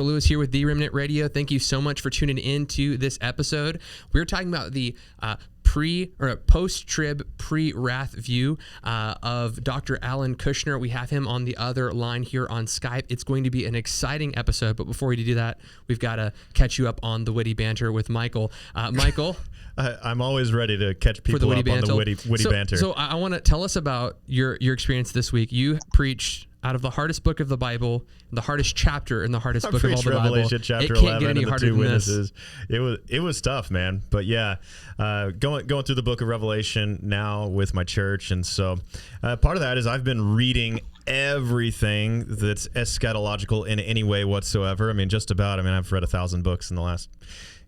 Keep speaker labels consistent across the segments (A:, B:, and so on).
A: Lewis here with the Remnant Radio. Thank you so much for tuning in to this episode. We're talking about the post-trib pre-wrath view of Dr. Alan Kurschner. We have him on the other line here on Skype. It's going to be an exciting episode, but before we do that, we've got to catch you up on the witty banter with Michael. Michael?
B: I'm always ready to catch people up on the witty banter.
A: So I want to tell us about your experience this week. You preached out of the hardest book of the Bible, the hardest chapter in the hardest book of all the Bible.
B: Revelation chapter 11 and the two witnesses. It was tough, man. But yeah, going through the book of Revelation now with my church, and so part of that is I've been reading everything that's eschatological in any way whatsoever. I mean, just about. I mean, I've read 1,000 books in the last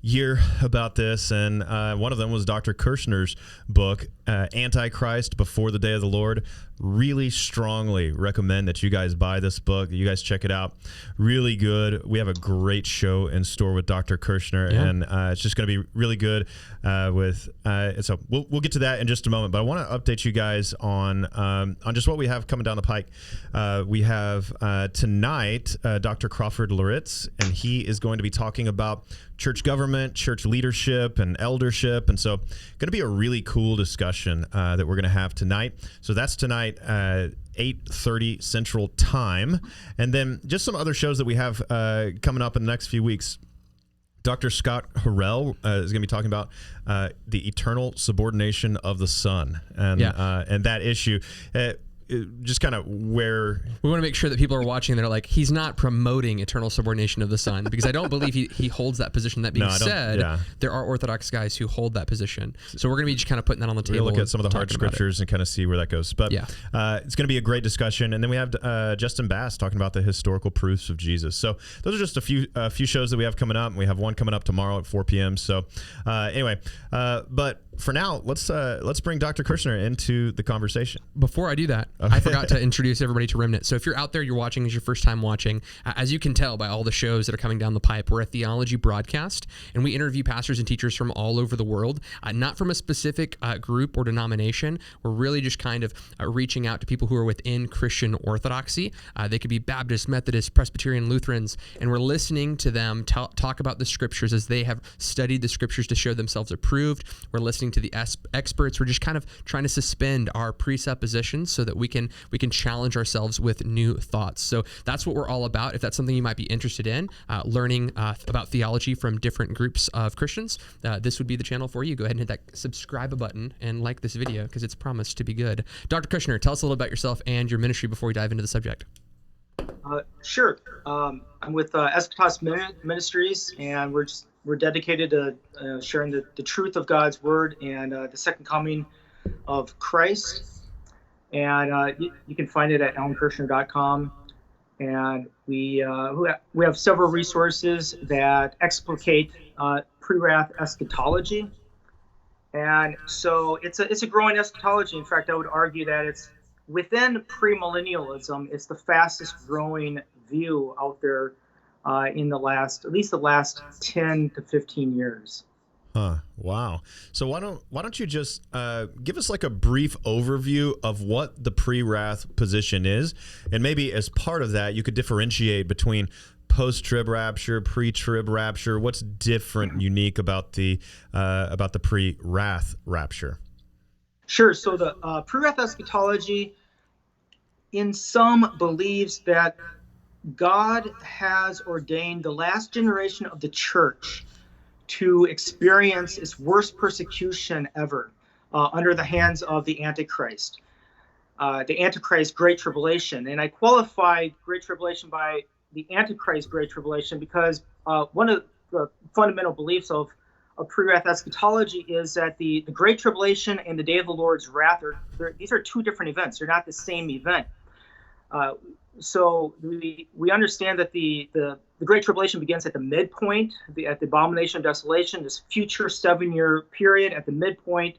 B: year about this, and one of them was Dr. Kurschner's book, Antichrist Before the Day of the Lord. Really strongly recommend that you guys buy this book. You guys check it out. Really good. We have a great show in store with Dr. Kurschner, and it's just going to be really good. So we'll get to that in just a moment. But I want to update you guys on just what we have coming down the pike. We have tonight Dr. Crawford Loritz, and he is going to be talking about church government, church leadership, and eldership. And so going to be a really cool discussion that we're going to have tonight. So that's tonight at 8:30 Central Time. And then just some other shows that we have coming up in the next few weeks. Dr. Scott Harrell is going to be talking about the eternal subordination of the Son and that issue. Just kind of where
A: we want to make sure that people are watching. They're like, he's not promoting eternal subordination of the Son, because I don't believe he holds that position. That being said, there are Orthodox guys who hold that position. So we're going to be just kind of putting that on the table.
B: We'll look at some of the hard scriptures and kind of see where that goes. But it's going to be a great discussion. And then we have Justin Bass talking about the historical proofs of Jesus. So those are just a few shows that we have coming up. We have one coming up tomorrow at 4 p.m. So anyway, but for now, let's bring Dr. Kurschner into the conversation.
A: Before I do that, I forgot to introduce everybody to Remnant. So if you're out there, you're watching, it's your first time watching, as you can tell by all the shows that are coming down the pipe, we're a theology broadcast, and we interview pastors and teachers from all over the world, not from a specific group or denomination. We're really just kind of reaching out to people who are within Christian orthodoxy. They could be Baptist, Methodist, Presbyterian, Lutherans, and we're listening to them talk about the scriptures as they have studied the scriptures to show themselves approved. We're listening to the experts. We're just kind of trying to suspend our presuppositions so that we can challenge ourselves with new thoughts. So that's what we're all about. If that's something you might be interested in, learning about theology from different groups of Christians, this would be the channel for you. Go ahead and hit that subscribe button and like this video, because it's promised to be good. Dr. Kurschner, tell us a little about yourself and your ministry before we dive into the subject.
C: Sure. I'm with Eschatology Ministries, and we're dedicated to sharing the truth of God's word and the second coming of Christ. And you can find it at alankurschner.com. And we have several resources that explicate pre-wrath eschatology. And so it's a growing eschatology. In fact, I would argue that it's within premillennialism, it's the fastest growing view out there in at least the last 10 to 15 years.
B: Huh. Wow. So why don't you just give us like a brief overview of what the pre-wrath position is, and maybe as part of that, you could differentiate between post-trib rapture, pre-trib rapture. What's different, and unique about the pre-wrath rapture?
C: Sure. So the pre-wrath eschatology, in some, believes that God has ordained the last generation of the church to experience its worst persecution ever under the hands of the Antichrist. The Antichrist Great Tribulation. And I qualify Great Tribulation by the Antichrist Great Tribulation because one of the fundamental beliefs of pre-wrath eschatology is that the Great Tribulation and the Day of the Lord's Wrath, these are two different events. They're not the same event. So we understand that the Great Tribulation begins at the midpoint, at the abomination of desolation, this future 7-year period. At the midpoint,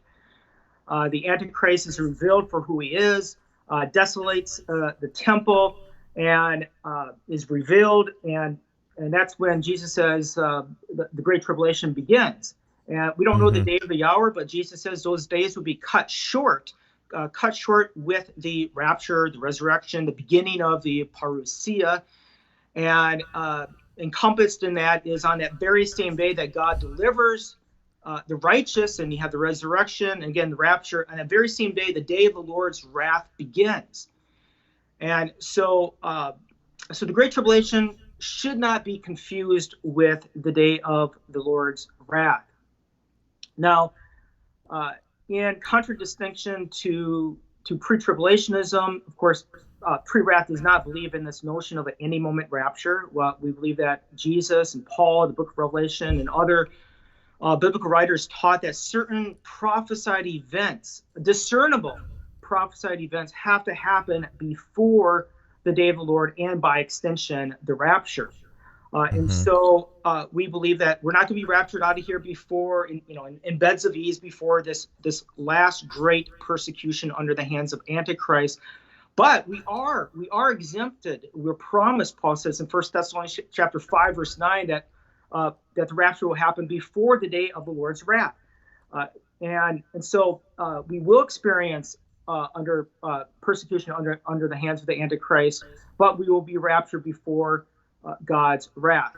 C: the Antichrist is revealed for who he is, desolates the temple, and is revealed, and that's when Jesus says the Great Tribulation begins. And we don't know the day or the hour, but Jesus says those days will be cut short with the rapture, the resurrection, the beginning of the parousia. And encompassed in that is on that very same day that God delivers the righteous, and you have the resurrection, and again the rapture. On that very same day, the day of the Lord's wrath begins. And so, so the Great Tribulation should not be confused with the day of the Lord's wrath. Now, in contradistinction to pre-tribulationism, of course, pre-wrath does not believe in this notion of an any moment rapture. Well, we believe that Jesus and Paul, the book of Revelation, and other biblical writers taught that certain prophesied events, discernible prophesied events, have to happen before the day of the Lord, and by extension, the rapture. And so we believe that we're not going to be raptured out of here before, in beds of ease, before this last great persecution under the hands of Antichrist. But we are exempted. We're promised, Paul says in 1 Thessalonians chapter 5, verse 9, that the rapture will happen before the day of the Lord's wrath. And so we will experience under persecution under the hands of the Antichrist, but we will be raptured before God's wrath.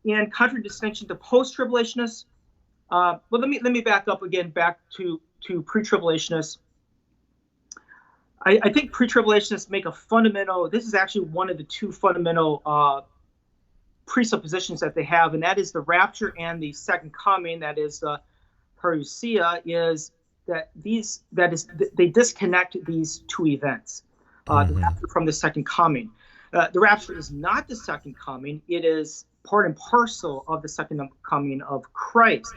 C: In contradistinction to post-tribulationists, well, let me back up again, back to pre-tribulationists. I think pre-tribulationists make a fundamental. This is actually one of the two fundamental presuppositions that they have, and that is the rapture and the second coming. That is the parousia. Is that they disconnect these two events, the rapture from the second coming. The rapture is not the second coming. It is part and parcel of the second coming of Christ.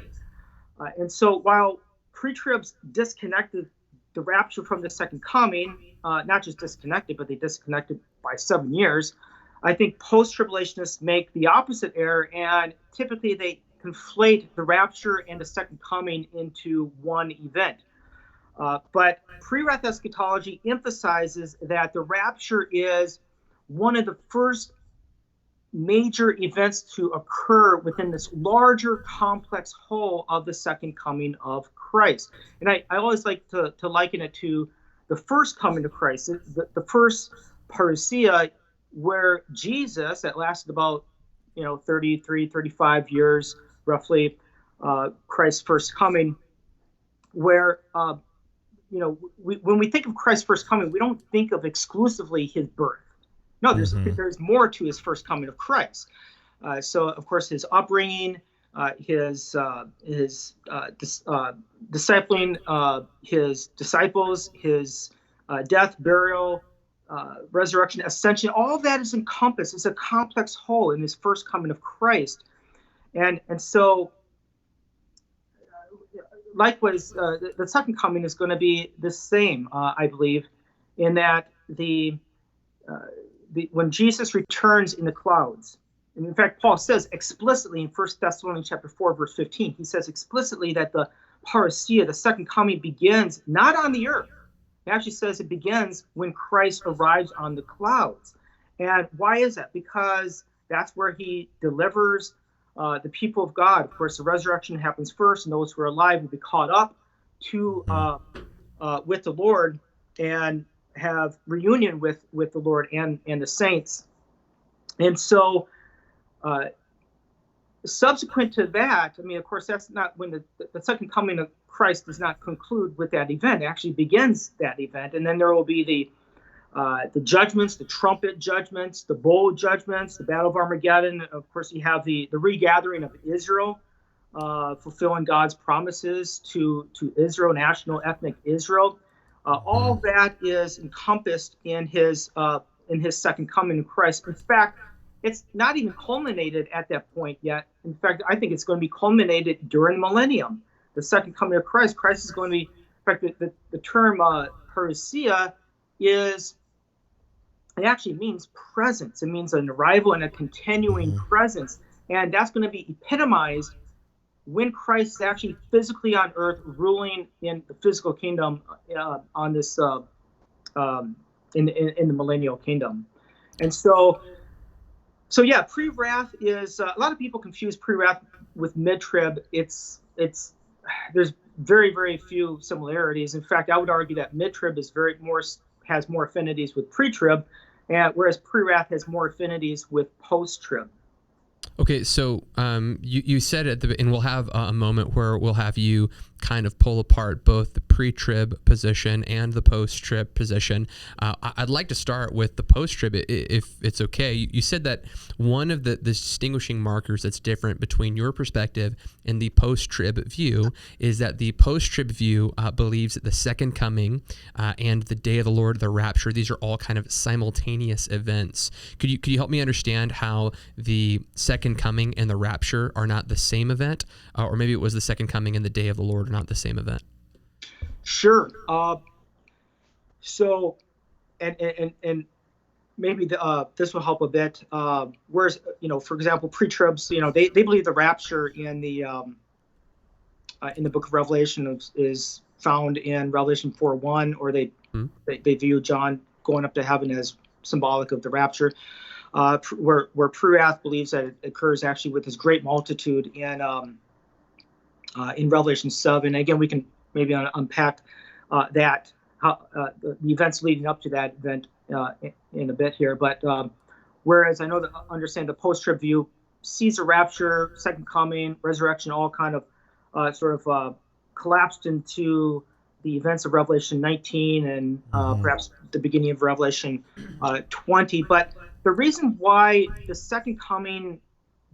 C: And so while pre-tribs disconnected the rapture from the second coming, not just disconnected, but they disconnected by 7 years, I think post-tribulationists make the opposite error, and typically they conflate the rapture and the second coming into one event. But pre-wrath eschatology emphasizes that the rapture is one of the first major events to occur within this larger complex whole of the second coming of Christ. And I always like to liken it to the first coming of Christ, the first parousia, where Jesus, that lasted about 35 years roughly, Christ's first coming, where when we think of Christ's first coming, we don't think of exclusively his birth. No, there's more to his first coming of Christ. So, of course, his upbringing, his discipling his disciples, his death, burial, resurrection, ascension, all of that is encompassed. It's a complex whole in his first coming of Christ. And so, likewise, the second coming is going to be the same, I believe, in that when Jesus returns in the clouds, and in fact, Paul says explicitly in 1 Thessalonians chapter 4, verse 15, he says explicitly that the parousia, the second coming, begins not on the earth. He actually says it begins when Christ arrives on the clouds. And why is that? Because that's where he delivers the people of God. Of course, the resurrection happens first, and those who are alive will be caught up to with the Lord and have reunion with the Lord and the saints. And so subsequent to that, I mean, of course, that's not when the second coming of Christ does not conclude with that event. It actually begins that event. And then there will be the judgments, the trumpet judgments, the bowl judgments, the battle of Armageddon. Of course, you have the regathering of Israel, fulfilling God's promises to Israel, national ethnic Israel. All that is encompassed in his second coming of Christ. In fact, it's not even culminated at that point yet. In fact, I think it's going to be culminated during the millennium, the second coming of Christ. Christ is going to be, in fact, the term parousia it actually means presence. It means an arrival and a continuing presence. And that's going to be epitomized when Christ is actually physically on earth, ruling in the physical kingdom on this in the millennial kingdom. And so yeah, pre-wrath is a lot of people confuse pre-wrath with mid-trib. There's very, very few similarities. In fact, I would argue that mid-trib has more affinities with pre-trib, and whereas pre-wrath has more affinities with post-trib.
A: Okay, so you said at the, and we'll have a moment where we'll have you kind of pull apart both the pre-trib position and the post-trib position. I'd like to start with the post-trib, if it's okay. You said that one of the distinguishing markers that's different between your perspective and the post-trib view is that the post-trib view believes that the second coming and the day of the Lord, the rapture, these are all kind of simultaneous events. Could you help me understand how the second coming and the rapture are not the same event, or maybe it was the second coming and the day of the Lord are not the same event?
C: Sure. So, and maybe this will help a bit. Whereas, for example, pre-tribs, they believe the rapture in the book of Revelation is found in Revelation 4:1, or they view John going up to heaven as symbolic of the rapture. Where pre-wrath believes that it occurs actually with this great multitude in Revelation 7. Again, we can maybe unpack that, how the events leading up to that event in a bit here. But whereas I understand the post-trib view sees the rapture, second coming, resurrection, all kind of sort of collapsed into the events of Revelation 19 and perhaps the beginning of Revelation 20. But the reason why the second coming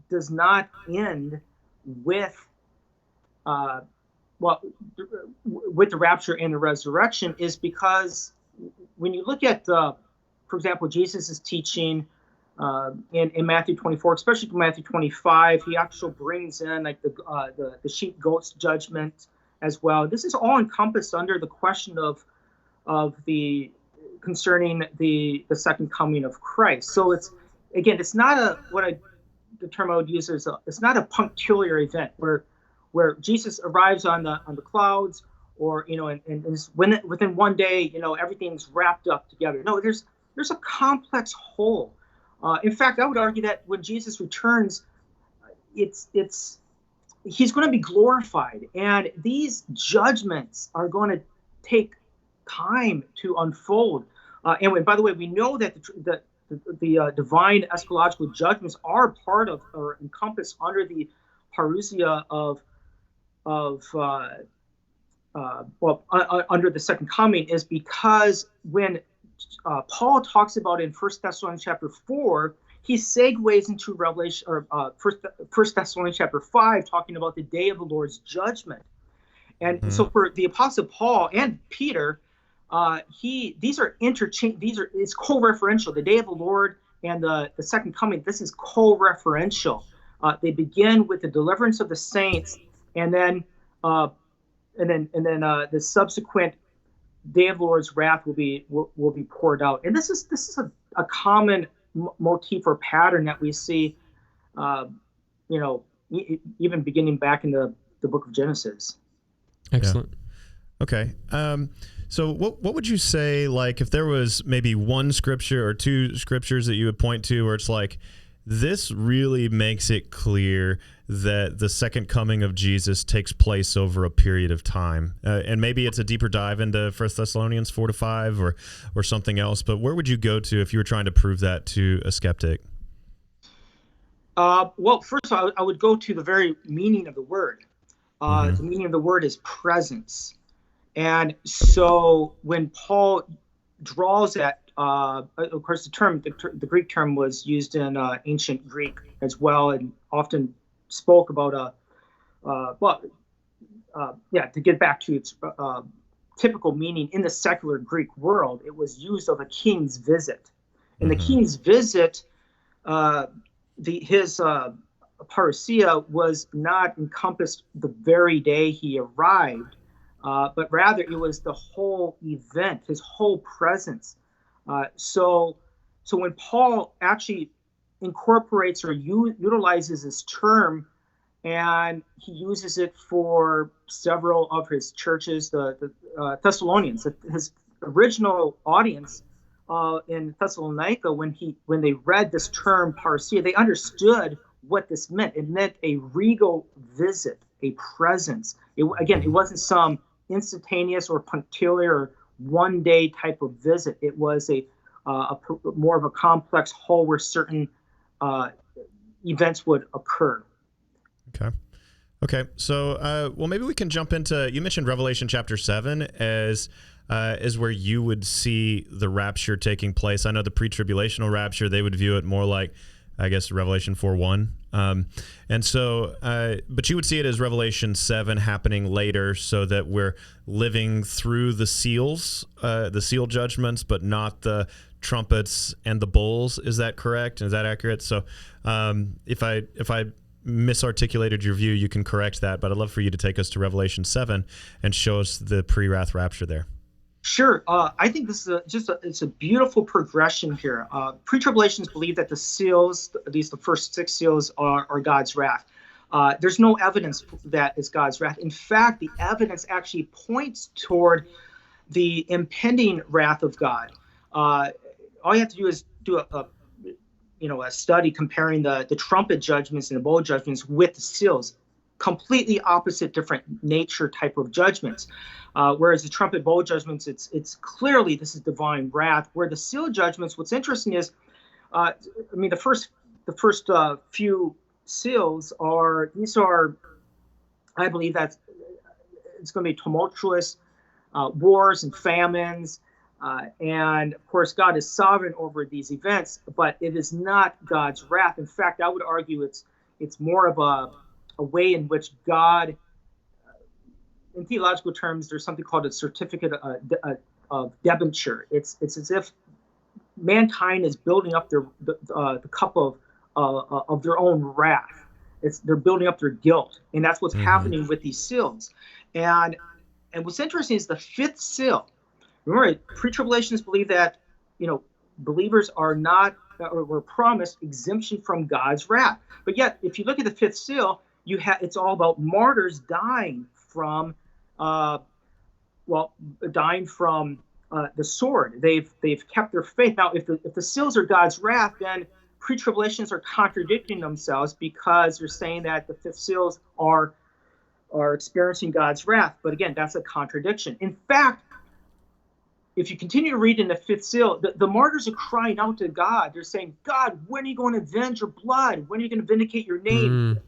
C: does not end with with the rapture and the resurrection is because when you look at, for example, Jesus' teaching in Matthew 24, especially Matthew 25, he actually brings in like the sheep goats judgment as well. This is all encompassed under the question of the concerning the second coming of Christ. So it's not the term I would use is it's not a punctiliar event where Jesus arrives on the clouds, or and within one day everything's wrapped up together. No, there's a complex whole. In fact, I would argue that when Jesus returns, he's going to be glorified, and these judgments are going to take time to unfold. And by the way, we know that the divine eschatological judgments are part of or encompassed under the parousia under the second coming, is because when Paul talks about in 1 Thessalonians chapter 4, he segues into Revelation or 1 Thessalonians chapter 5, talking about the day of the Lord's judgment. And so for the Apostle Paul and Peter, these are it's co-referential. The day of the Lord and the second coming, this is co-referential. They begin with the deliverance of the saints, and then the subsequent day of the Lord's wrath will be poured out. And this is a common motif or pattern that we see, even beginning back in the book of Genesis.
A: Excellent.
B: Yeah. Okay. So what would you say, like, if there was maybe one scripture or two scriptures that you would point to where it's like, this really makes it clear that the second coming of Jesus takes place over a period of time, and maybe it's a deeper dive into 1 Thessalonians 4-5 or something else, but where would you go to if you were trying to prove that to a skeptic?
C: Well, first of all, I would go to the very meaning of the word. The meaning of the word is presence. And so when Paul draws that, of course, the Greek term was used in ancient Greek as well, and often spoke about to get back to its typical meaning in the secular Greek world, it was used of a king's visit. And the king's visit, his parousia was not encompassed the very day he arrived, but rather it was the whole event, his whole presence. So when Paul actually incorporates or utilizes this term, and he uses it for several of his churches, the Thessalonians, his original audience in Thessalonica, when they read this term parousia, they understood what this meant. It meant a regal visit, a presence. It wasn't some instantaneous or punctiliar one-day type of visit. It was a more of a complex whole where certain events would occur.
B: Okay. So, well, maybe we can jump into. You mentioned Revelation chapter 7 as where you would see the rapture taking place. I know the pre-tribulational rapture, they would view it more like, I guess, Revelation 4:1. And so, but you would see it as Revelation 7 happening later, so that we're living through the seals, the seal judgments, but not the trumpets and the bowls. Is that correct? Is that accurate? So, if I misarticulated your view, you can correct that. But I'd love for you to take us to Revelation 7 and show us the pre-wrath rapture there.
C: Sure. I think this is it's a beautiful progression here. Pre-tribulationists believe that the seals, at least the first 6 seals, are God's wrath. There's no evidence that it's God's wrath. In fact, the evidence actually points toward the impending wrath of God. All you have to do is do a study comparing the trumpet judgments and the bowl judgments with the seals. Completely opposite, different nature type of judgments. Whereas the trumpet bowl judgments, it's clearly this is divine wrath. Where the seal judgments, what's interesting is, the first few seals are, I believe that it's going to be tumultuous wars and famines, and of course God is sovereign over these events, but it is not God's wrath. In fact, I would argue it's more of a way in which God, in theological terms, there's something called a certificate of debenture. It's as if mankind is building up the cup of their own wrath. They're building up their guilt, and that's what's happening with these seals. And what's interesting is the 5th seal. Remember, pre-tribulationists believe that believers are not or were promised exemption from God's wrath. But yet, if you look at the 5th seal, it's all about martyrs dying from the sword. They've kept their faith. Now, if the seals are God's wrath, then pre-tribulationists are contradicting themselves, because they're saying that the 5th seals are experiencing God's wrath. But again, that's a contradiction. In fact, if you continue to read in the 5th seal, the martyrs are crying out to God. They're saying, God, when are you going to avenge your blood? When are you going to vindicate your name?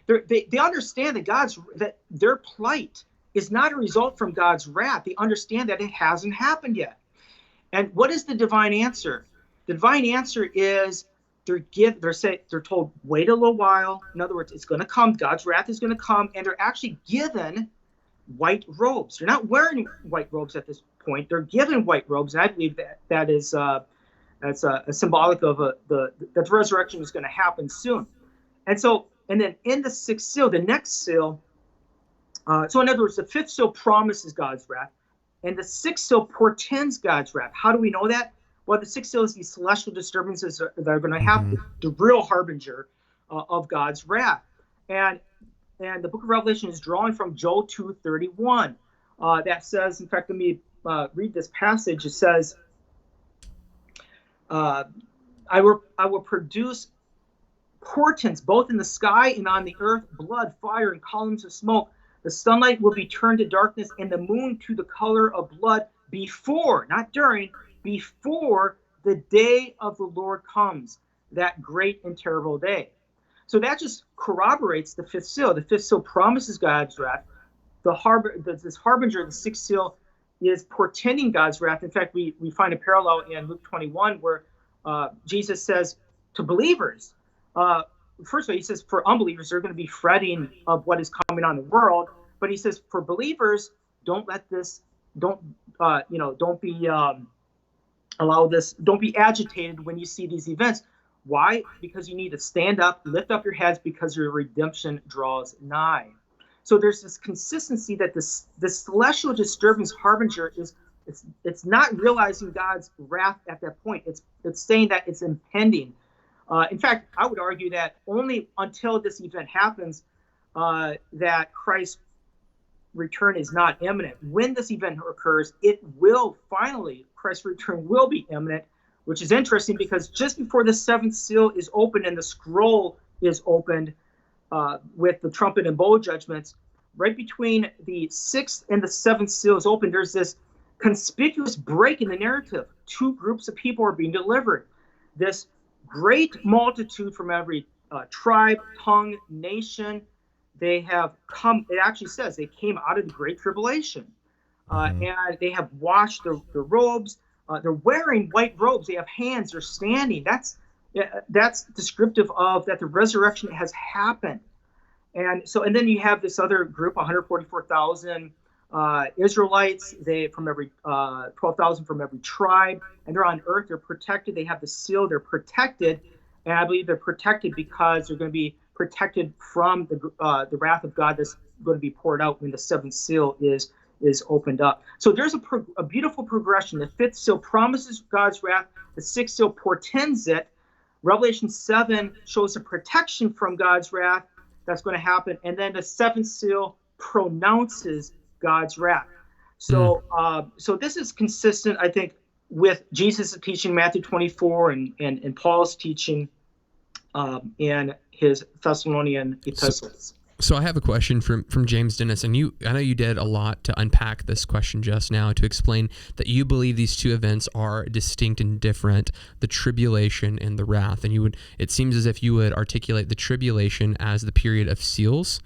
C: They understand that their plight is not a result from God's wrath. They understand that it hasn't happened yet. And what is the divine answer? The divine answer is they're told, wait a little while. In other words, it's going to come. God's wrath is going to come, and they're actually given white robes. They're not wearing white robes at this point. They're given white robes, and I believe that is that's a symbolic of that the resurrection is going to happen soon. And then in the 6th seal, the next seal. So in other words, the 5th seal promises God's wrath, and the 6th seal portends God's wrath. How do we know that? Well, the 6th seal is these celestial disturbances that are going to happen, the real harbinger of God's wrath. And the book of Revelation is drawing from Joel 2:31. That says, in fact, let me read this passage. It says, I will produce portents both in the sky and on the earth, blood, fire, and columns of smoke. The sunlight will be turned to darkness and the moon to the color of blood before, not during, before the day of the Lord comes, that great and terrible day. So that just corroborates the 5th seal. The 5th seal promises God's wrath. This harbinger, the 6th seal, is portending God's wrath. In fact, we find a parallel in Luke 21 where Jesus says to believers, first of all, he says for unbelievers, they're going to be fretting of what is coming on the world. But he says for believers, don't be agitated when you see these events. Why? Because you need to stand up, lift up your heads, because your redemption draws nigh. So there's this consistency that the celestial disturbance harbinger it's not realizing God's wrath at that point. It's saying that it's impending. In fact, I would argue that only until this event happens that Christ's return is not imminent. When this event occurs, Christ's return will be imminent, which is interesting because just before the 7th seal is opened and the scroll is opened with the trumpet and bowl judgments, right between the 6th and the 7th seal is open, there's this conspicuous break in the narrative. two groups of people are being delivered. This great multitude from every tribe, tongue, nation, they have come. It actually says they came out of the Great Tribulation, and they have washed their robes. They're wearing white robes. They have hands. They're standing. That's descriptive of that the resurrection has happened. And then you have this other group, 144,000 Israelites. They from every 12,000 from every tribe, and they're on earth. They're protected. They have the seal. They're protected, and I believe they're protected because they're going to be protected from the wrath of God that's going to be poured out when the seventh seal is opened up. So there's a beautiful progression. The fifth seal promises God's wrath. The sixth seal portends it. Revelation 7 shows a protection from God's wrath that's going to happen, and then the seventh seal pronounces God's wrath. So, so this is consistent, I think, with Jesus' teaching, Matthew 24, and Paul's teaching in his Thessalonian epistles.
A: So I have a question from James Dennis, and I know you did a lot to unpack this question just now to explain that you believe these two events are distinct and different, the tribulation and the wrath. And it seems as if you would articulate the tribulation as the period of seals.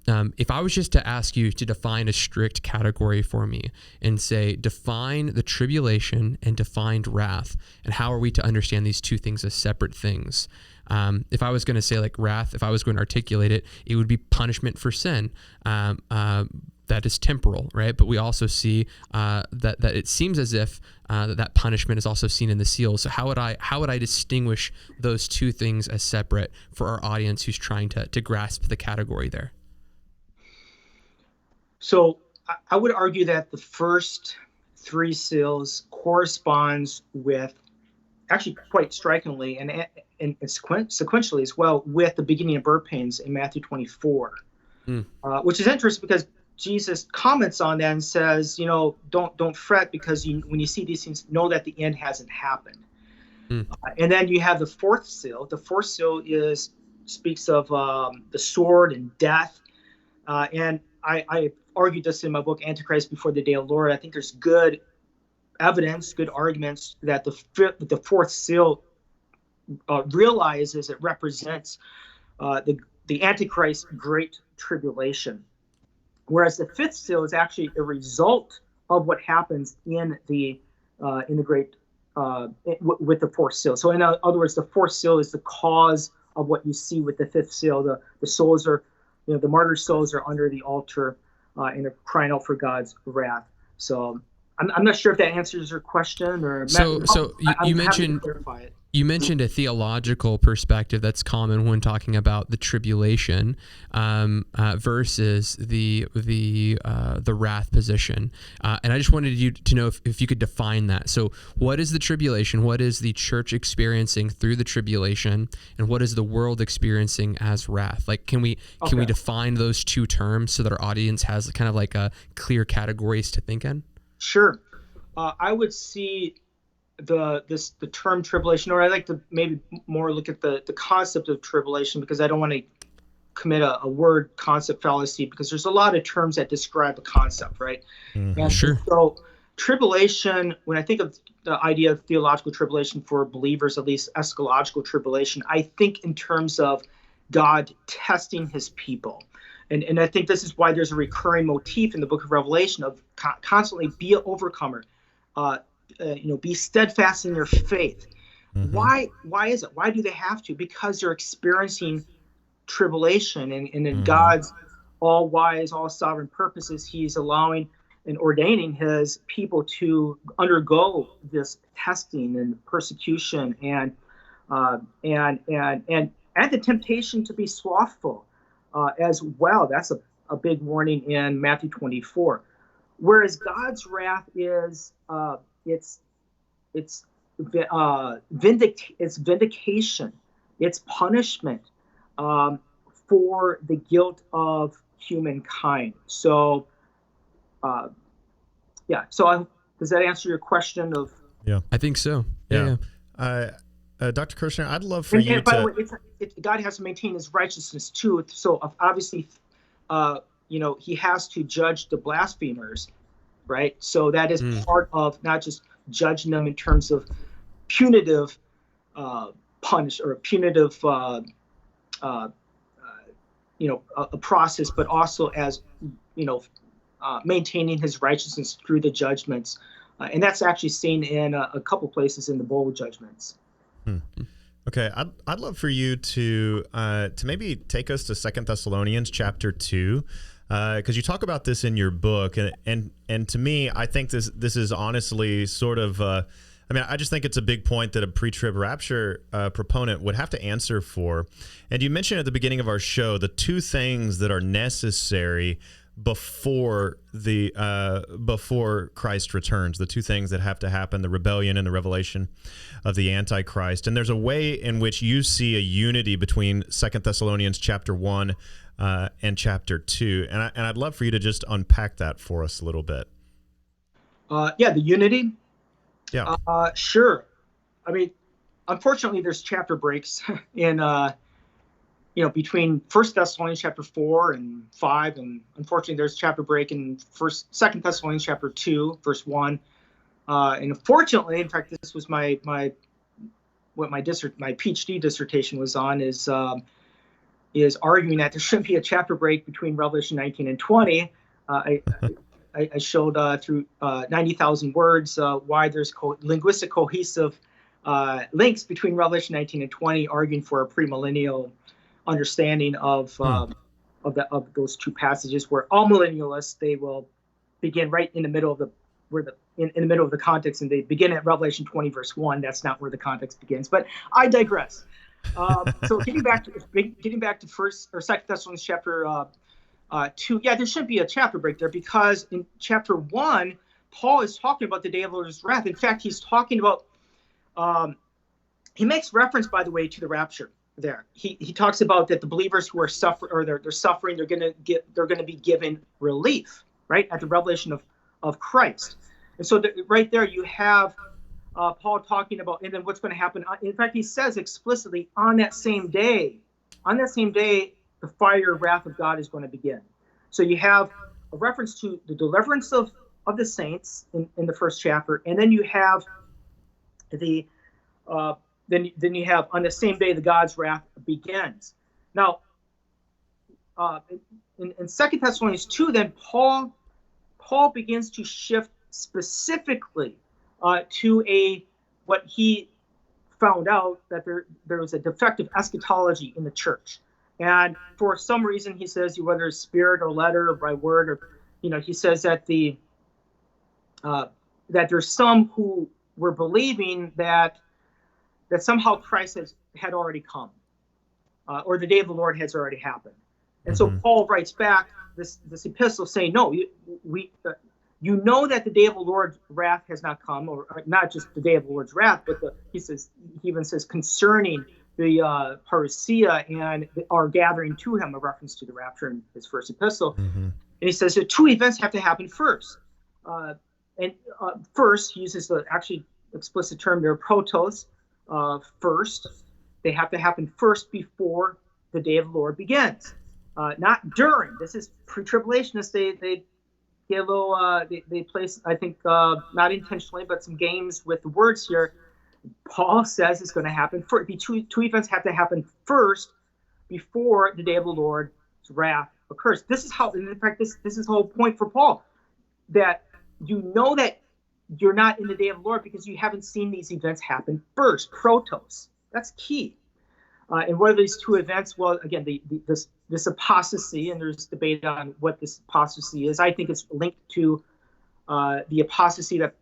A: If I was just to ask you to define a strict category for me and say, define the tribulation and define wrath, and how are we to understand these two things as separate things? If I was going to say like wrath, if I was going to articulate it, it would be punishment for sin. That is temporal, right? But we also see that it seems as if that punishment is also seen in the seals. So how would I distinguish those two things as separate for our audience who's trying to grasp the category there?
C: So I would argue that the first three seals corresponds with, actually quite strikingly and sequentially as well, with the beginning of birth pains in Matthew 24, which is interesting because Jesus comments on that and says, don't fret, because when you see these things, know that the end hasn't happened. And then you have the fourth seal. The fourth seal speaks of the sword and death, and I argued this in my book, Antichrist Before the Day of the Lord. I think there's good evidence, good arguments that the fourth seal realizes it represents the Antichrist's great tribulation, whereas the fifth seal is actually a result of what happens in the great with the fourth seal. So in other words, the fourth seal is the cause of what you see with the fifth seal. The souls are, the martyr souls are under the altar and they're crying out for God's wrath. So I'm not sure if that answers your question, or
A: you mentioned a theological perspective that's common when talking about the tribulation versus the wrath position, and I just wanted you to know if you could define that. So, what is the tribulation? What is the church experiencing through the tribulation, and what is the world experiencing as wrath? Like, can we define those two terms so that our audience has kind of like a clear categories to think in?
C: Sure. I would see the term tribulation, or I like to maybe more look at the concept of tribulation, because I don't want to commit a word concept fallacy, because there's a lot of terms that describe a concept, right? And
A: sure.
C: So tribulation, when I think of the idea of theological tribulation for believers, at least eschatological tribulation, I think in terms of God testing his people. And I think this is why there's a recurring motif in the book of Revelation of constantly be an overcomer, be steadfast in your faith. Why is it? Why do they have to? Because they're experiencing tribulation, and in God's all-wise, all-sovereign purposes, he's allowing and ordaining his people to undergo this testing and persecution and the temptation to be slothful. As well. That's a big warning in Matthew 24. Whereas God's wrath is it's vindication, it's punishment for the guilt of humankind. So, So does that answer your question?
B: Yeah,
A: I think so.
B: Yeah. Dr. Kurschner, I'd love for you to...
C: By the way, God has to maintain his righteousness too. So obviously, he has to judge the blasphemers, right? So that is part of not just judging them in terms of punitive punish or punitive a process, but also as maintaining his righteousness through the judgments, and that's actually seen in a couple places in the bowl judgments.
B: Okay, I'd love for you to maybe take us to 2 Thessalonians chapter 2, because you talk about this in your book, and to me, I think this is honestly sort of. I just think it's a big point that a pre-trib rapture proponent would have to answer for. And you mentioned at the beginning of our show the two things that are necessary before Christ returns, the two things that have to happen, the rebellion and the revelation of the Antichrist. And there's a way in which you see a unity between 2 Thessalonians chapter 1 and chapter 2. And I'd love for you to just unpack that for us a little bit.
C: The unity.
B: Yeah.
C: Sure. I mean, unfortunately, there's chapter breaks in, between 1 Thessalonians chapter 4 and 5, and unfortunately, there's chapter break in 2 Thessalonians chapter 2, verse 1. And unfortunately, in fact, this was my PhD dissertation was on is arguing that there shouldn't be a chapter break between Revelation 19 and 20. I showed through 90,000 words why there's linguistic cohesive links between Revelation 19 and 20, arguing for a premillennial understanding of those two passages, where all millennialists, they will begin right in the middle of the middle of the context, and they begin at Revelation 20 verse 1. That's not where the context begins, but I digress. So getting back to 2 Thessalonians chapter 2, there shouldn't be a chapter break there, because in chapter 1, Paul is talking about the day of the Lord's wrath. In fact, he's talking about, he makes reference, by the way, to the rapture there. He talks about that the believers who are suffering, or they're suffering, they're going to be given relief, right, at the revelation of Christ. And so right there you have Paul talking about, and then what's going to happen. In fact, he says explicitly, on that same day, the fire wrath of God is going to begin. So you have a reference to the deliverance of the saints in the first chapter, and then you have then you have on the same day the God's wrath begins. Now, in 2 Thessalonians 2, then Paul begins to shift specifically to what he found out, that there was a defective eschatology in the church. And for some reason, he says, whether it's spirit or letter or by word, or he says that that there's some who were believing that somehow Christ had already come, or the day of the Lord has already happened. And so Paul writes back this epistle saying, no, you know that the day of the Lord's wrath has not come, or not just the day of the Lord's wrath, but he even says concerning the parousia and our gathering to him, a reference to the rapture in his first epistle. And he says that two events have to happen first. First, he uses the actually explicit term there, protos, first. They have to happen first before the day of the Lord begins, not during. This is pre-tribulationists. They get a little, they place, I think, not intentionally, but some games with the words here. Paul says it's going to happen first. Two events have to happen first before the day of the Lord's wrath occurs. This is how, in fact, this is the whole point for Paul, that you know that you're not in the day of the Lord because you haven't seen these events happen first. Protos. That's key. And what are these two events? Well, again, this apostasy, and there's debate on what this apostasy is. I think it's linked to the apostasy that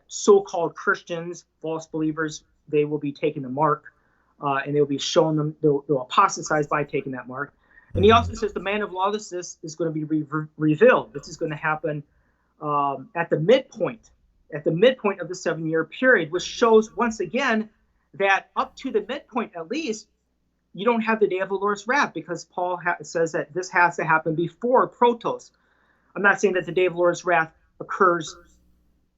C: so-called Christians, false believers, they will be taking the mark, and they'll be shown them, they'll apostatize by taking that mark. And he also says the man of lawlessness is going to be revealed. This is going to happen at the midpoint of the 7-year period, which shows once again that up to the midpoint at least, you don't have the day of the Lord's wrath, because Paul says that this has to happen before protos. I'm not saying that the day of the Lord's wrath occurs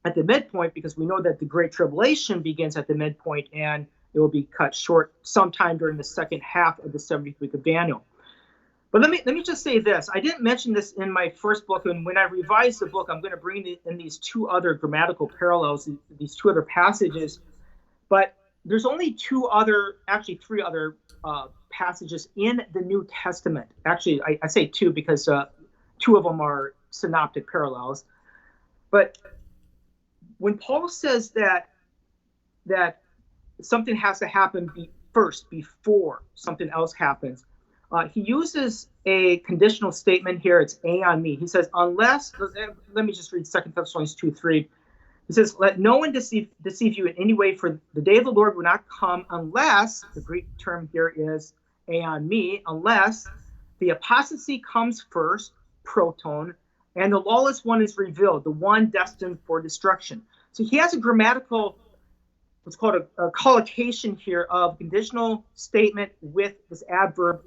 C: at the midpoint, because we know that the Great Tribulation begins at the midpoint and it will be cut short sometime during the second half of the 70th week of Daniel. But let me just say this. I didn't mention this in my first book, and when I revise the book, I'm going to bring in these two other grammatical parallels, these two other passages. But there's only three other passages in the New Testament. Actually, I say two because two of them are synoptic parallels. But when Paul says that something has to happen first before something else happens, he uses a conditional statement here. It's a on me. He says, unless, let me just read 2 Thessalonians 2:3. He says, let no one deceive you in any way, for the day of the Lord will not come unless, the Greek term here is a on me, unless the apostasy comes first, proton, and the lawless one is revealed, the one destined for destruction. So he has a grammatical, what's called a collocation here of conditional statement with this adverb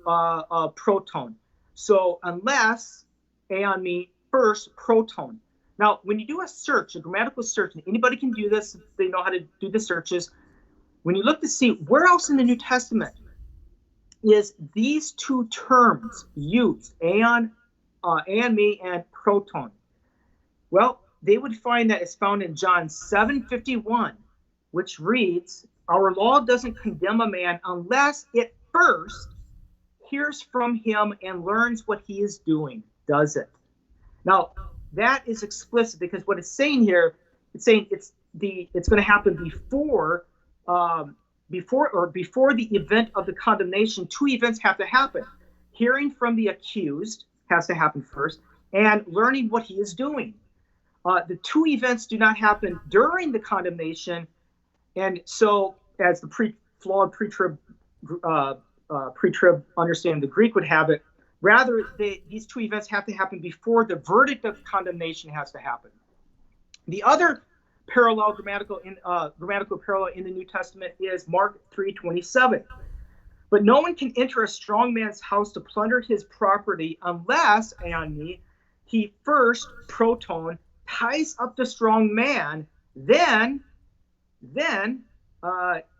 C: proton. So unless, a on me, first, proton. Now, when you do a search, a grammatical search, and anybody can do this if they know how to do the searches, when you look to see where else in the New Testament is these two terms used, a on me and proton, well, they would find that it's found in John 7:51, which reads, our law doesn't condemn a man unless it first hears from him and learns what he is doing, does it? Now, that is explicit because what it's saying here, it's saying it's going to happen before the event of the condemnation. Two events have to happen. Hearing from the accused has to happen first, and learning what he is doing. The two events do not happen during the condemnation, and so as the flawed pre-trib understanding the Greek would have it, rather these two events have to happen before the verdict of condemnation has to happen. The other grammatical parallel in the New Testament is Mark 3:27. But no one can enter a strong man's house to plunder his property unless, on me, he first, proton, ties up the strong man, then,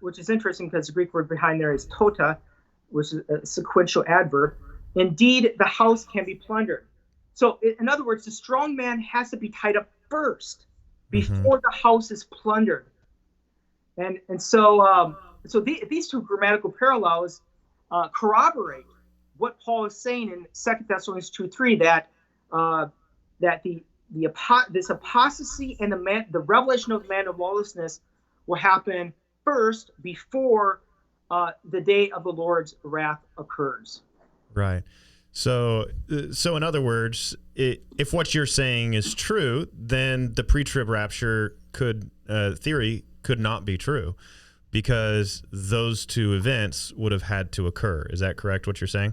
C: which is interesting because the Greek word behind there is tota, which is a sequential adverb. Indeed, the house can be plundered. So, in other words, the strong man has to be tied up first before the house is plundered. And so these two grammatical parallels corroborate what Paul is saying in 2 Thessalonians 2:3, that this apostasy and the revelation of the man of lawlessness will happen first before the day of the Lord's wrath occurs.
B: Right. So in other words, if what you're saying is true, then the pre-trib rapture theory could not be true, because those two events would have had to occur. Is that correct, what you're saying?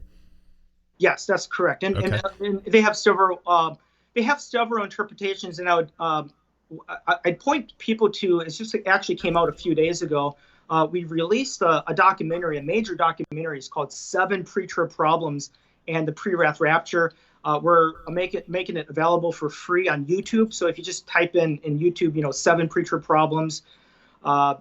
C: Yes, that's correct. And,
B: okay.
C: and they have several interpretations, and I'd point people to, it's just actually came out a few days ago. We released a documentary, a major documentary. It's called 7 Pre-Trib Problems and the Pre-Wrath Rapture. We're making it available for free on YouTube. So if you just type in YouTube, 7 Pre-Trib Problems, or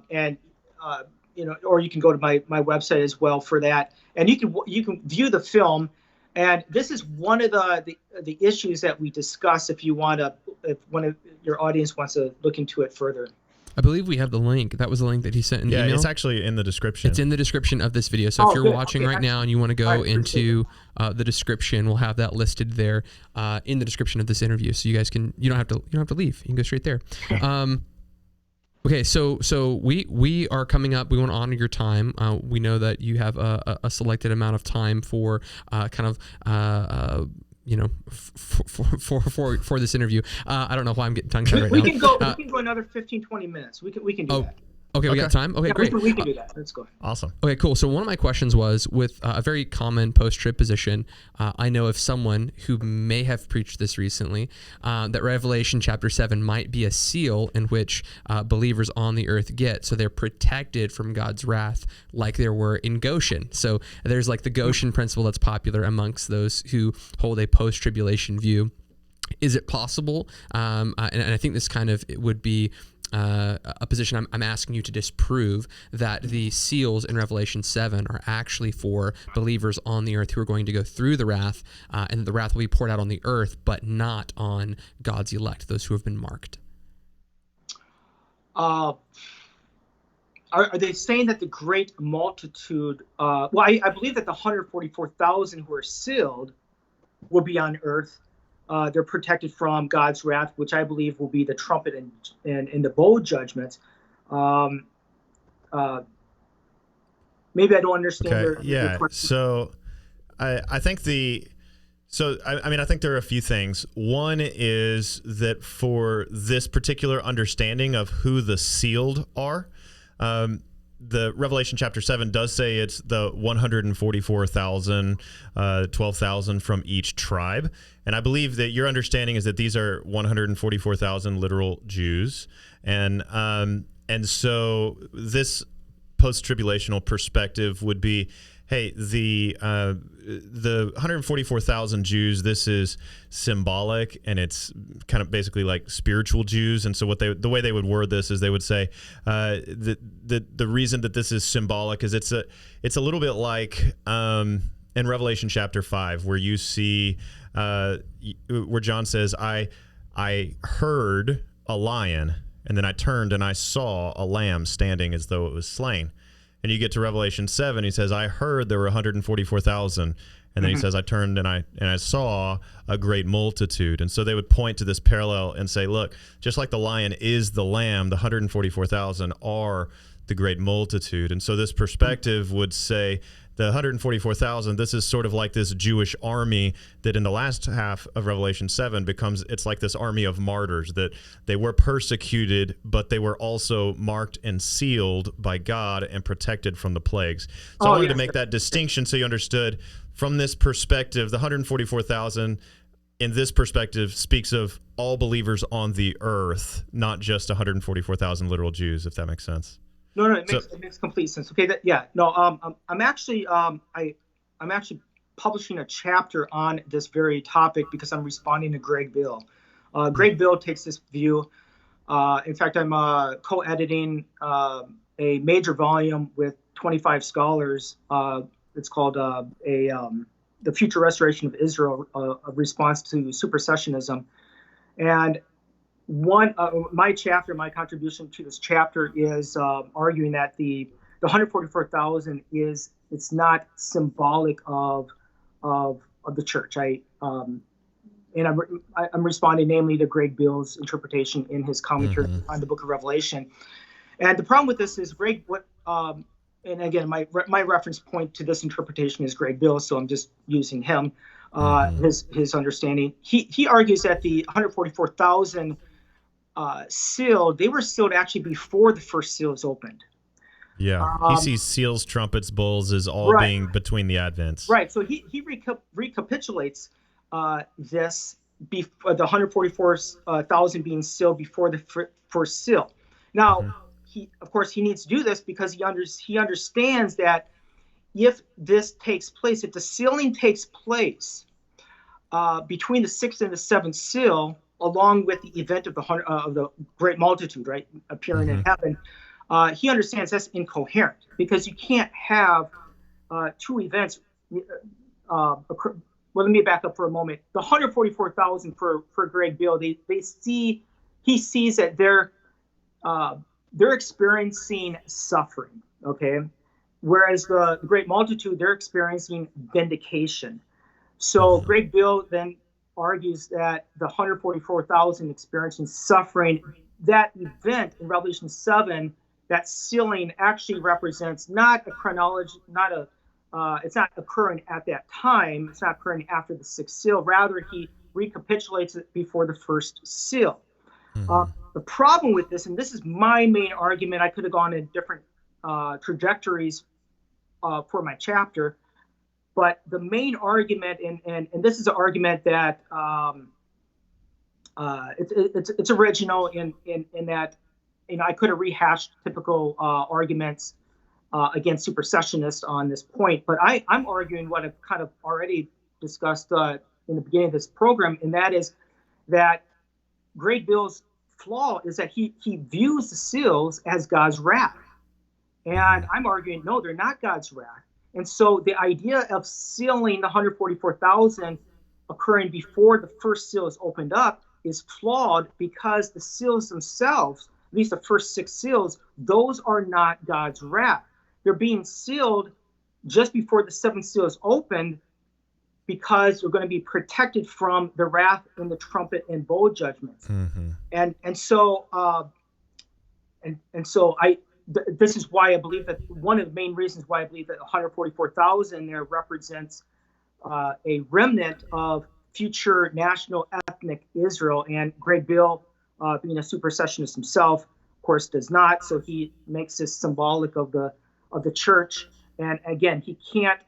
C: you can go to my website as well for that, and you can view the film. And this is one of the issues that we discuss if one of your audience wants to look into it further.
A: I believe we have the link. That was the link that he sent in the email.
B: Yeah, it's actually in the description.
A: It's in the description of this video. So if you're watching right now and you want to go into the description, we'll have that listed there in the description of this interview. So you guys you don't have to leave. You can go straight there. Okay, so we are coming up. We want to honor your time. We know that you have a selected amount of time for for this interview. I don't know why I'm getting tongue-tied right now.
C: We can go another 15-20 minutes. We can do that.
A: Okay, we got time? Okay, great.
C: We can do that. Let's go.
B: Awesome.
A: Okay, cool. So one of my questions was, with a very common post-trib position, I know of someone who may have preached this recently, that Revelation chapter 7 might be a seal in which believers on the earth get, so they're protected from God's wrath like there were in Goshen. So there's like the Goshen principle that's popular amongst those who hold a post-tribulation view. Is it possible, and I think this kind of would be a position I'm asking you to disprove, that the seals in Revelation 7 are actually for believers on the earth who are going to go through the wrath, and the wrath will be poured out on the earth, but not on God's elect, those who have been marked.
C: Are they saying that the great multitude, I believe that the 144,000 who are sealed will be on earth. They're protected from God's wrath, which I believe will be the trumpet and the bowl judgments. Maybe I don't understand.
B: Okay. Yeah. So I think I think there are a few things. One is that for this particular understanding of who the sealed are, the Revelation chapter 7 does say it's the 144,000, 12,000 from each tribe. And I believe that your understanding is that these are 144,000 literal Jews. And so this post-tribulational perspective would be, hey, the 144,000 Jews, this is symbolic, and it's kind of basically like spiritual Jews. And so the way they would word this is they would say the reason that this is symbolic is it's a little bit like in Revelation chapter 5, where you see where John says, I heard a lion, and then I turned and I saw a lamb standing as though it was slain. And you get to Revelation 7, he says, I heard there were 144,000. And then he says, I turned and I saw a great multitude. And so they would point to this parallel and say, look, just like the lion is the lamb, the 144,000 are the great multitude. And so this perspective would say the 144,000, this is sort of like this Jewish army that in the last half of Revelation 7 it's like this army of martyrs, that they were persecuted, but they were also marked and sealed by God and protected from the plagues. So I wanted to make that distinction so you understood from this perspective, the 144,000 in this perspective speaks of all believers on the earth, not just 144,000 literal Jews, if that makes sense.
C: No, it makes complete sense. Okay, I'm actually publishing a chapter on this very topic because I'm responding to Greg Bill. Greg Bill takes this view. In fact, I'm co-editing a major volume with 25 scholars. It's called The Future Restoration of Israel, a response to supersessionism. And my contribution to this chapter is arguing that the 144,000 it's not symbolic of the church. I'm responding namely to Greg Bill's interpretation in his commentary on the Book of Revelation. And the problem with this is and again, my reference point to this interpretation is Greg Bill, so I'm just using him, his understanding. He argues that the 144,000 sealed, they were sealed actually before the first seal is opened.
B: Yeah, he sees seals, trumpets, bowls as all being between the advents.
C: Right, so he recapitulates this, the 144,000 being sealed before the first seal. Now, he needs to do this because he understands that if this takes place, if the sealing takes place between the sixth and the seventh seal, along with the event of the great multitude, right, appearing in heaven, he understands that's incoherent because you can't have two events. Well, let me back up for a moment. The 144,000 for Greg Bill, he sees that they're experiencing suffering, okay, whereas the great multitude, they're experiencing vindication. So Greg Bill then argues that the 144,000 experiencing suffering, that event in Revelation 7, that sealing actually represents not a chronology, it's not occurring at that time, it's not occurring after the sixth seal, rather he recapitulates it before the first seal. The problem with this, and this is my main argument, I could have gone in different trajectories for my chapter, but the main argument, and this is an argument that it's original in that, I could have rehashed typical arguments against supersessionists on this point, but I'm arguing what I've kind of already discussed in the beginning of this program, and that is that Greg Bill's flaw is that he views the seals as God's wrath. And I'm arguing, no, they're not God's wrath. And so the idea of sealing the 144,000 occurring before the first seal is opened up is flawed, because the seals themselves, at least the first 6 seals, those are not God's wrath. They're being sealed just before the 7th seal is opened, because we're going to be protected from the wrath and the trumpet and bowl judgments. This is why I believe that one of the main reasons why I believe that 144,000 there represents a remnant of future national ethnic Israel. And Greg Bill, being a supersessionist himself, of course, does not. So he makes this symbolic of the church. And again, he can't.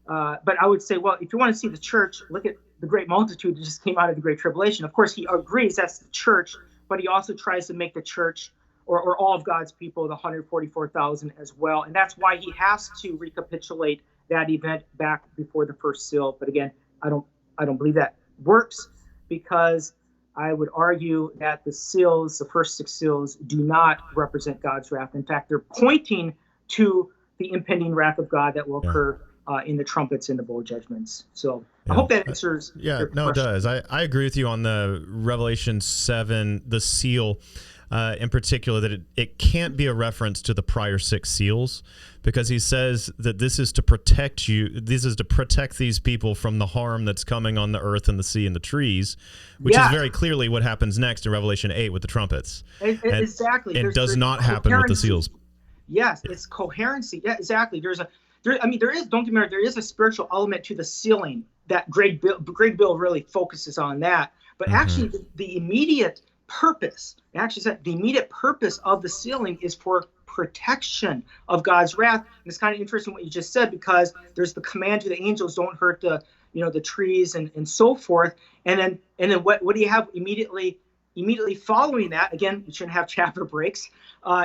C: But I would say, well, if you want to see the church, look at the great multitude that just came out of the Great Tribulation. Of course, he agrees that's the church, but he also tries to make the church or all of God's people, the 144,000 as well. And that's why he has to recapitulate that event back before the first seal. But again, I don't believe that works, because I would argue that the seals, the first 6 seals, do not represent God's wrath. In fact, they're pointing to the impending wrath of God that will occur in the trumpets and the bowl judgments. So I hope that answers your question.
B: It does. I agree with you on the Revelation 7, the seal in particular, that it can't be a reference to the prior 6 seals, because he says that this is to protect you. This is to protect these people from the harm that's coming on the earth and the sea and the trees, which is very clearly what happens next in Revelation 8 with the trumpets.
C: Exactly.
B: It does not happen with the seals.
C: Yes, it's coherency. Yeah, exactly. There is, don't get me wrong, there is a spiritual element to the sealing that Greg Bill really focuses on that. But actually, the immediate purpose, the immediate purpose of the sealing is for protection of God's wrath. And it's kind of interesting what you just said, because there's the command to the angels, don't hurt the trees and so forth. And then what do you have immediately following that? Again, you shouldn't have chapter breaks.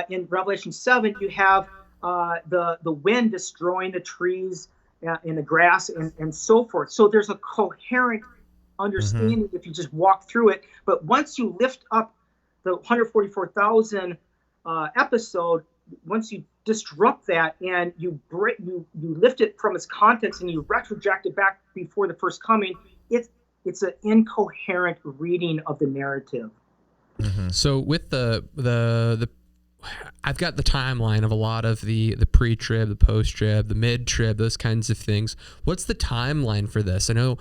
C: In Revelation 7, you have the wind destroying the trees and the grass and so forth. So there's a coherent understanding if you just walk through it. But once you lift up the 144,000 episode, once you disrupt that and you lift it from its context and you retroject it back before the first coming, it's an incoherent reading of the narrative.
A: So with the I've got the timeline of a lot of the pre-trib, the post-trib, the mid-trib, those kinds of things. What's the timeline for this? I know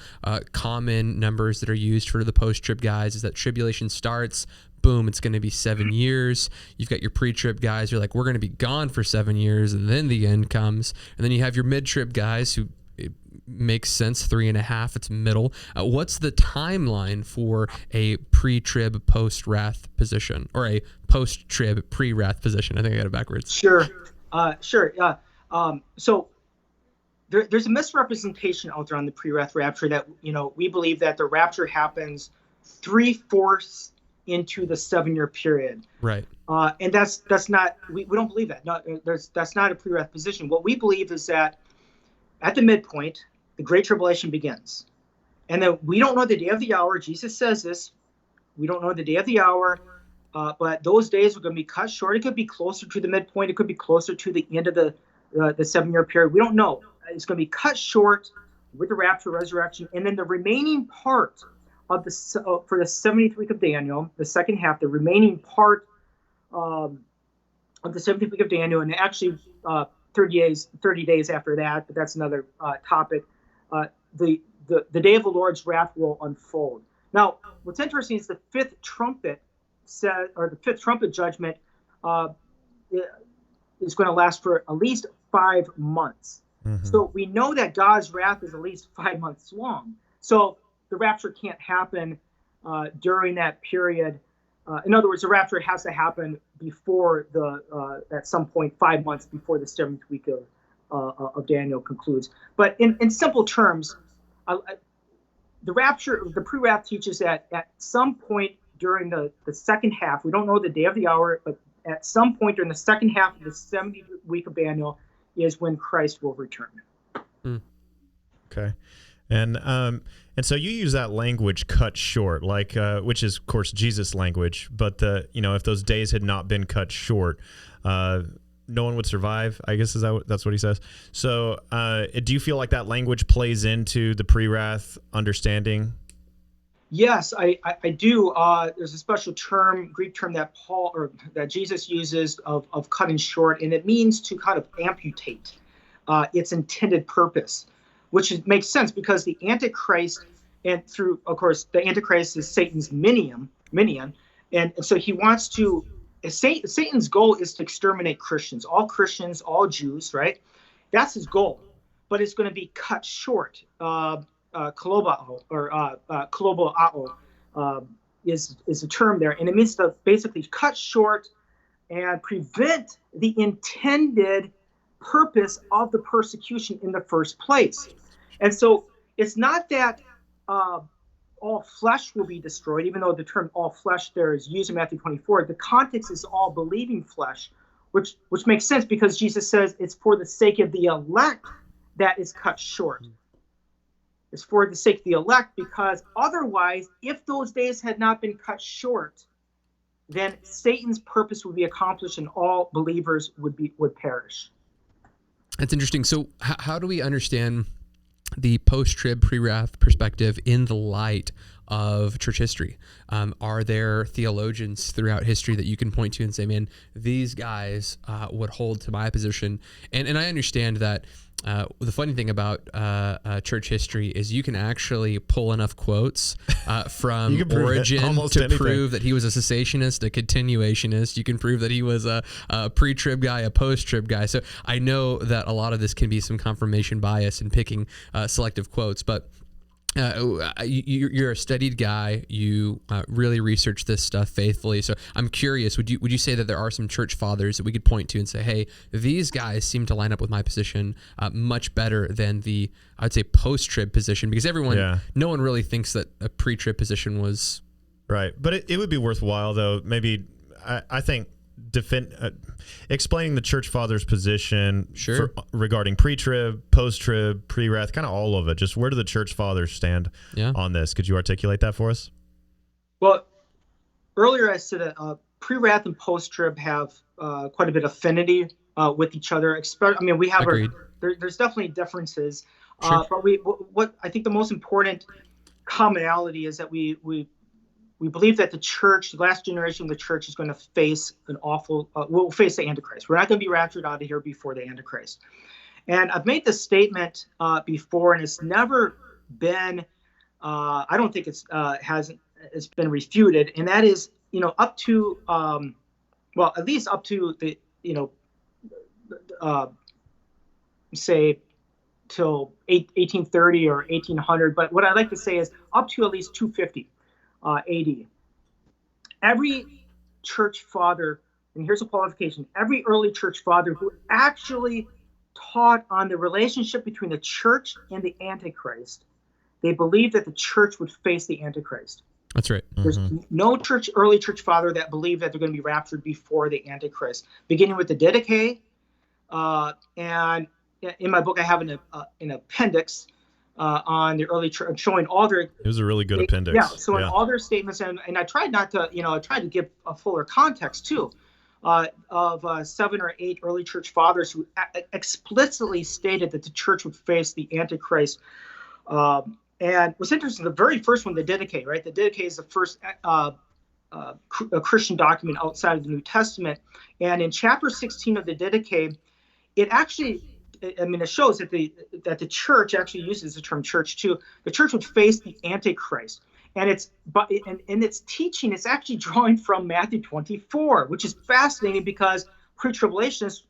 A: common numbers that are used for the post-trib guys is that tribulation starts, boom, it's going to be 7 years. You've got your pre-trib guys, you're like, we're going to be gone for 7 years, and then the end comes. And then you have your mid-trib guys who, it makes sense, 3.5, it's middle. What's the timeline for a pre-trib post-wrath position, or a post-trib pre-wrath position? I think I got it backwards.
C: Sure. So there's a misrepresentation out there on the pre-wrath rapture that, we believe that the rapture happens 3/4 into the 7-year period.
A: Right.
C: And that's not, we don't believe that. No, that's not a pre-wrath position. What we believe is that at the midpoint, the Great Tribulation begins. And then we don't know the day of the hour. Jesus says this. We don't know the day of the hour, but those days are going to be cut short. It could be closer to the midpoint. It could be closer to the end of the 7-year period. We don't know. It's going to be cut short with the rapture, resurrection, and then the remaining part of for the 70th week of Daniel, the second half, the remaining part of the 70th week of Daniel, and actually 30 days after that, but that's another topic. The day of the Lord's wrath will unfold. Now, what's interesting is the fifth trumpet judgment is going to last for at least 5 months. So we know that God's wrath is at least 5 months long. So the rapture can't happen during that period. In other words, the rapture has to happen before at some point 5 months before the 7th week of Daniel concludes. But in simple terms, the rapture, the pre-wrath teaches that at some point during the second half, we don't know the day of the hour, but at some point during the second half of the 70th week of Daniel is when Christ will return.
B: Okay. And so you use that language, cut short, like which is of course Jesus language, but if those days had not been cut short, no one would survive, I guess that's what he says. So do you feel like that language plays into the pre-wrath understanding?
C: Yes, I do. There's a special term, Greek term that Jesus uses of cutting short, and it means to kind of amputate its intended purpose, which makes sense because the Antichrist, and through, of course, the Antichrist is Satan's minion, and so he wants to. Satan's goal is to exterminate Christians, all Jews, right? That's his goal, but it's going to be cut short. Kolobao is a term there, and it means to basically cut short and prevent the intended purpose of the persecution in the first place. And so it's not that all flesh will be destroyed, even though the term all flesh there is used in Matthew 24. The context is all believing flesh, which makes sense because Jesus says it's for the sake of the elect that is cut short. It's for the sake of the elect, because otherwise, if those days had not been cut short, then Satan's purpose would be accomplished and all believers would perish.
A: That's interesting. So how do we understand the post-trib, pre-wrath perspective in the light of church history? Are there theologians throughout history that you can point to and say, man, these guys would hold to my position? And I understand that the funny thing about church history is you can actually pull enough quotes from Origen to prove that he was a cessationist, a continuationist. You can prove that he was a pre-trib guy, a post-trib guy. So I know that a lot of this can be some confirmation bias in picking selective quotes, but you're a studied guy. You really research this stuff faithfully. So I'm curious, would you say that there are some church fathers that we could point to and say, hey, these guys seem to line up with my position much better than the, I'd say, post-trib position? Because no one really thinks that a pre-trib position was
B: right. But it would be worthwhile, though. Maybe I think explaining the church fathers' position regarding pre-trib, post-trib, pre-wrath, kind of all of it. Just where do the church fathers stand on this? Could you articulate that for us?
C: Well, earlier I said that pre-wrath and post-trib have quite a bit of affinity with each other. We have there's definitely differences, but what I think the most important commonality is that we believe that the church, the last generation of the church, is going to face we'll face the Antichrist. We're not going to be raptured out of here before the Antichrist. And I've made this statement before, and it's never been, I don't think it's been refuted. And that is, up to, at least up to the, say till 1830 or 1800. But what I'd like to say is up to at least 250. AD. Every church father, and here's a qualification, every early church father who actually taught on the relationship between the church and the Antichrist, they believed that the church would face the Antichrist.
A: That's right. Mm-hmm.
C: There's no early church father that believed that they're going to be raptured before the Antichrist. Beginning with the Didache, and in my book I have an appendix on the early church, showing all their. It
B: was a really good appendix.
C: Yeah, so in all their statements, and I tried not to, I tried to give a fuller context too, of 7 or 8 early church fathers who explicitly stated that the church would face the Antichrist. And what's interesting, the very first one, the Didache, right? The Didache is the first a Christian document outside of the New Testament, and in chapter 16 of the Didache, it actually. It shows that the church actually uses the term church too. The church would face the Antichrist, and in its teaching, it's actually drawing from Matthew 24, which is fascinating because pre-tribulationists,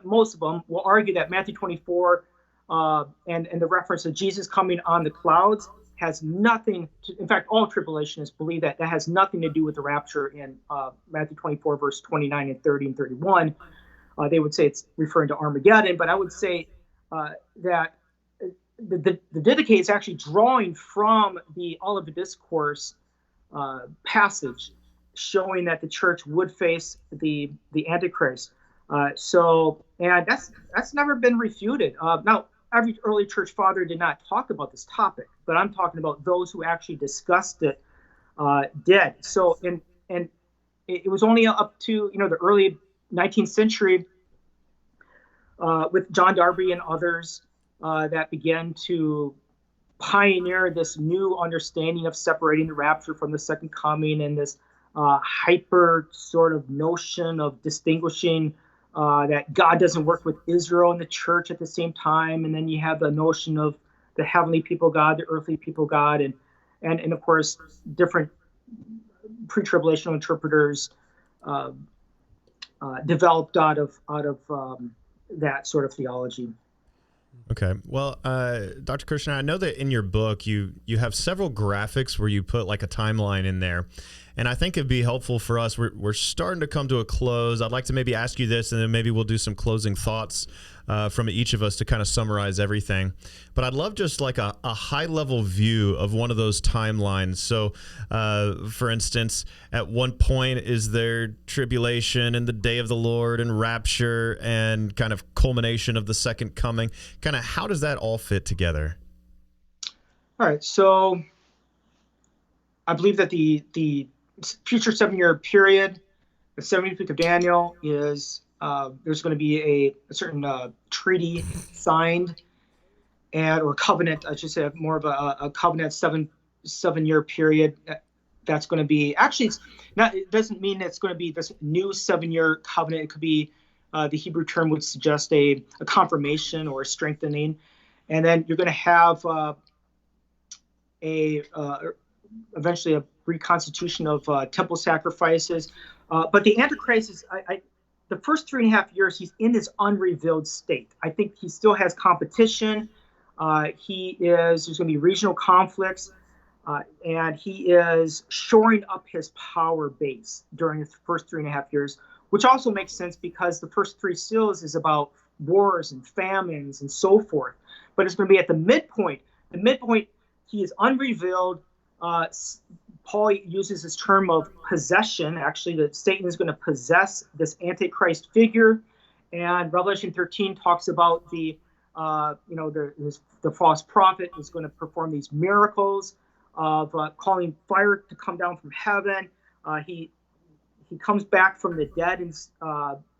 C: most of them, will argue that Matthew 24 and the reference of Jesus coming on the clouds has nothing to. In fact, all tribulationists believe that has nothing to do with the rapture in Matthew 24, verse 29 and 30 and 31. They would say it's referring to Armageddon, but I would say that the Didache is actually drawing from the Olivet Discourse passage, showing that the church would face the Antichrist. And that's never been refuted. Now, every early church father did not talk about this topic, but I'm talking about those who actually discussed it did. So, and it was only up to the early 19th century with John Darby and others that began to pioneer this new understanding of separating the rapture from the second coming, and this hyper sort of notion of distinguishing that God doesn't work with Israel and the church at the same time. And then you have the notion of the heavenly people God, the earthly people God, and of course different pre-tribulational interpreters developed out of that sort of theology.
B: Okay. Well, Dr. Kurschner, I know that in your book you have several graphics where you put like a timeline in there, and I think it'd be helpful for us. We're starting to come to a close. I'd like to maybe ask you this, and then maybe we'll do some closing thoughts from each of us to kind of summarize everything. But I'd love just like a high-level view of one of those timelines. So, for instance, at one point, is there tribulation and the day of the Lord and rapture and kind of culmination of the second coming? Kind of how does that all fit together?
C: All right. So I believe that the future 7-year period, the 70th week of Daniel, is there's going to be a certain treaty signed, or covenant, I should say, more of a covenant 7-year period. That's going to be, actually, it's not. It doesn't mean it's going to be this new 7-year covenant. It could be, the Hebrew term would suggest a confirmation or a strengthening, and then you're going to have eventually a reconstitution of temple sacrifices. But the Antichrist is, the first 3.5 years, he's in this unrevealed state. I think he still has competition. There's going to be regional conflicts, and he is shoring up his power base during the first 3.5 years, which also makes sense because the first 3 seals is about wars and famines and so forth. But it's going to be at the midpoint. The midpoint, he is unrevealed. Paul uses this term of possession. Actually, that Satan is going to possess this Antichrist figure, and Revelation 13 talks about the false prophet is going to perform these miracles of calling fire to come down from heaven. He comes back from the dead and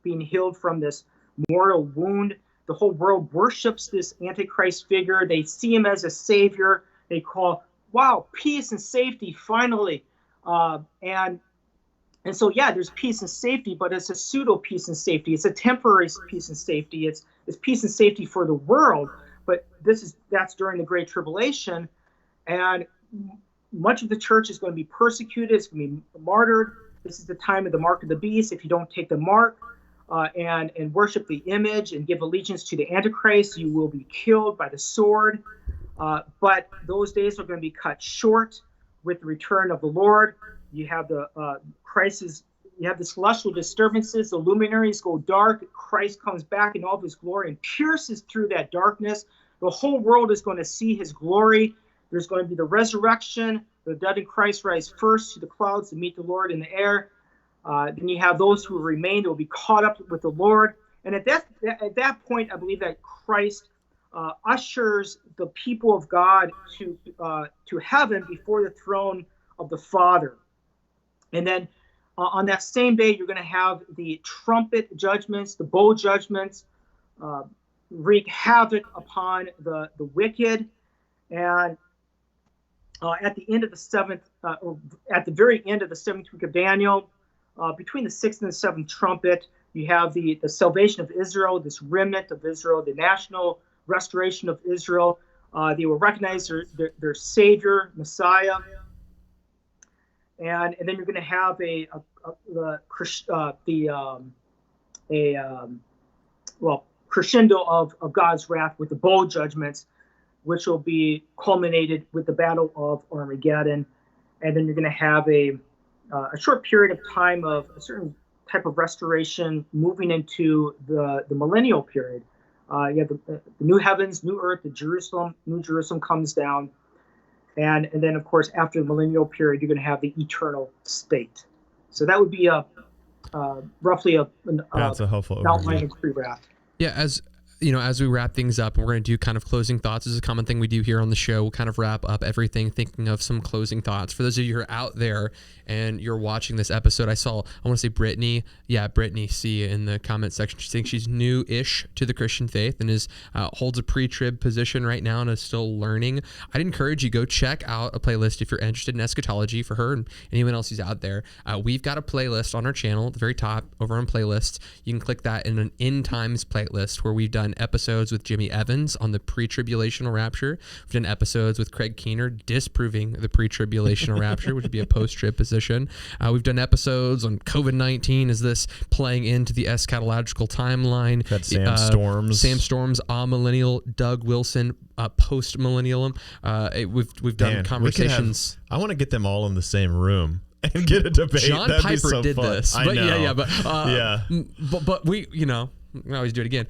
C: being healed from this mortal wound. The whole world worships this Antichrist figure. They see him as a savior. They call, wow, peace and safety, finally. And so, yeah, there's peace and safety, but it's a pseudo peace and safety. It's a temporary peace and safety. It's peace and safety for the world, but that's during the Great Tribulation. And much of the church is going to be persecuted. It's going to be martyred. This is the time of the mark of the beast. If you don't take the mark and worship the image and give allegiance to the Antichrist, you will be killed by the sword. But those days are going to be cut short with the return of the Lord. You have the crisis. You have the celestial disturbances. The luminaries go dark. Christ comes back in all of his glory and pierces through that darkness. The whole world is going to see his glory. There's going to be the resurrection. The dead in Christ rise first to the clouds to meet the Lord in the air. Then you have those who remain that will be caught up with the Lord. And at that point, I believe that Christ ushers the people of God to heaven before the throne of the Father. And then on that same day, you're going to have the trumpet judgments, the bowl judgments, wreak havoc upon the wicked. And at the end of the at the very end of the 7th week of Daniel, between the 6th and the 7th trumpet, you have the salvation of Israel, this remnant of Israel, the national restoration of Israel. They will recognize their Savior, Messiah. And then you're going to have crescendo of God's wrath with the bowl judgments, which will be culminated with the Battle of Armageddon. And then you're going to have a short period of time of a certain type of restoration moving into the millennial period. You have the new heavens, new earth, New Jerusalem comes down. And then, of course, after the millennial period, you're going to have the eternal state. So that would be roughly
B: that's a helpful
C: outline
B: overview.
C: of pre-wrath.
A: Yeah, as we wrap things up, and we're going to do kind of closing thoughts. This is a common thing we do here on the show. We'll kind of wrap up everything thinking of some closing thoughts. For those of you who are out there and you're watching this episode, I want to say Brittany. Yeah, Brittany C in the comment section. She thinks she's new-ish to the Christian faith and holds a pre-trib position right now and is still learning. I'd encourage you, go check out a playlist if you're interested in eschatology for her and anyone else who's out there. We've got a playlist on our channel at the very top over on playlists. You can click that in an end times playlist where we've done episodes with Jimmy Evans on the pre-tribulational rapture. We've done episodes with Craig Keener disproving the pre-tribulational rapture, which would be a post-trib position. We've done episodes on COVID-19. Is this playing into the eschatological timeline?
B: Got Sam Storms,
A: millennial, Doug Wilson, post-millennial. We've done conversations.
B: I want to get them all in the same room and get a debate.
A: John
B: That'd
A: Piper
B: be so
A: did
B: fun.
A: this.
B: I know.
A: But we, I always do it again.